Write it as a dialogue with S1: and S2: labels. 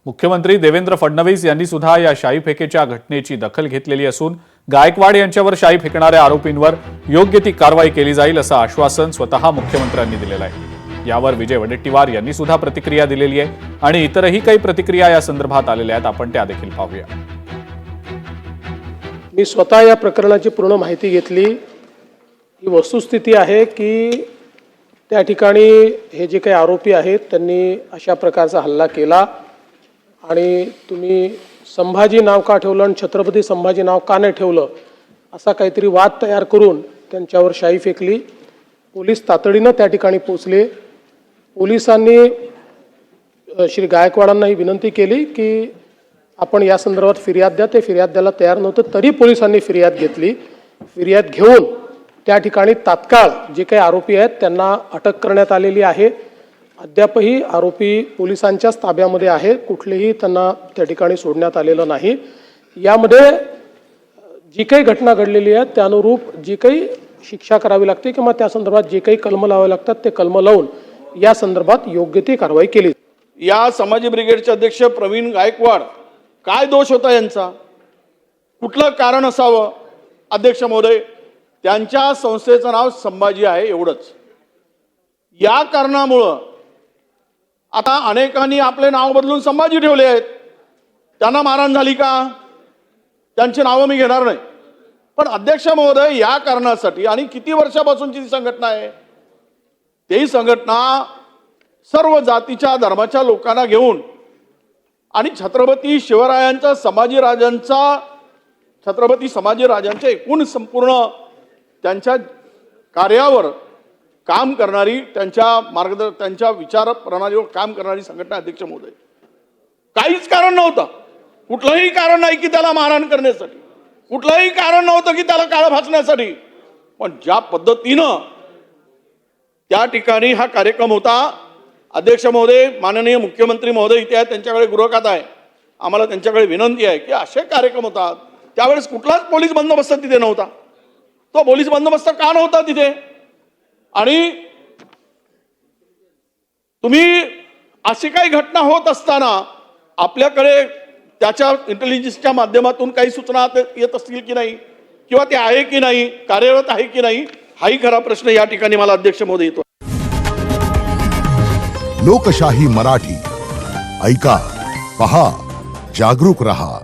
S1: मुख्यमंत्री देवेंद्र फडणवीस यांनी सुद्धा या शाई फेकेच्या घटनेची दखल घेतलेली असून गायकवाड यांच्यावर शाई फेकणाऱ्या आरोपींवर योग्य ती कारवाई केली जाईल असं आश्वासन स्वतः मुख्यमंत्र्यांनी दिलेलं आहे। यावर विजय वडेट्टीवार यांनी सुद्धा प्रतिक्रिया दिलेली आहे आणि इतरही काही प्रतिक्रिया या संदर्भात आलेल्या आहेत, आपण त्या देखील पाहूया।
S2: मी स्वतः या प्रकरणाची पूर्ण माहिती घेतली। ही वस्तुस्थिती आहे की त्या ठिकाणी हे जे काही आरोपी आहेत त्यांनी अशा प्रकारचा हल्ला केला आणि तुम्ही संभाजी नाव का ठेवलं आणि छत्रपती संभाजी नाव का नाही ठेवलं असा काहीतरी वाद तयार करून त्यांच्यावर शाई फेकली। पोलीस तातडीनं त्या ठिकाणी पोहोचले। पोलिसांनी श्री गायकवाडांना ही विनंती केली की आपण या संदर्भात फिर्याद द्या। ते फिर्याद द्यायला तयार नव्हतं, तरी पोलिसांनी फिर्याद घेतली। फिर्याद घेऊन त्या ठिकाणी तात्काळ जे काही आरोपी आहेत त्यांना अटक करण्यात आलेली आहे। अद्यापही आरोपी पोलिसांच्याच ताब्यामध्ये आहे, कुठलेही त्यांना त्या ठिकाणी सोडण्यात आलेलं नाही। यामध्ये जी काही घटना घडलेली आहे त्यानुरूप जी काही शिक्षा करावी लागते किंवा त्या संदर्भात जे काही कलम लावावे लागतात ते कलम लावून या संदर्भात योग्य ती कारवाई केली।
S3: या समाजी ब्रिगेडचे अध्यक्ष प्रवीण गायकवाड, काय दोष होता यांचा, कुठलं कारण असावं? अध्यक्ष महोदय, त्यांच्या संस्थेचं नाव संभाजी आहे एवढंच। या कारणामुळं आता अनेकांनी आपले नाव बदलून संभाजी ठेवले आहेत। त्यांना मारहाण झाली का? त्यांची नावं मी घेणार नाही, पण अध्यक्ष महोदय या कारणासाठी आणि किती वर्षापासूनची ती संघटना आहे, तेही संघटना सर्व जातीच्या धर्माच्या लोकांना घेऊन आणि छत्रपती संभाजीराजांच्या एकूण संपूर्ण त्यांच्या कार्यावर काम करणारी, त्यांच्या विचार प्रणालीवर काम करणारी संघटना। अध्यक्ष महोदय, काहीच कारण नव्हतं, कुठलंही कारण नाही की त्याला मारहाण करण्यासाठी, कुठलंही कारण नव्हतं की त्याला काळं फासण्यासाठी, पण ज्या पद्धतीनं त्या ठिकाणी हा कार्यक्रम होता। अध्यक्ष महोदय, माननीय मुख्यमंत्री महोदय इथे आहेत, त्यांच्याकडे गृहखातं आहे, आम्हाला त्यांच्याकडे विनंती आहे की असे कार्यक्रम होतात त्यावेळेस कुठलाच पोलीस बंदोबस्त तिथे नव्हता। तो पोलीस बंदोबस्त का नव्हता तिथे? आणि तुम्ही अशी काही घटना होत असताना आपल्याकडे त्याच्या इंटेलिजन्सच्या माध्यमातून काही सूचना येत असतील की नाही, किंवा ते आहे की नाही, कार्यरत आहे की नाही, हाही खरा प्रश्न या ठिकाणी मला अध्यक्ष महोदय येतो।
S4: लोकशाही मराठी ऐका, पहा, जागरूक रहा।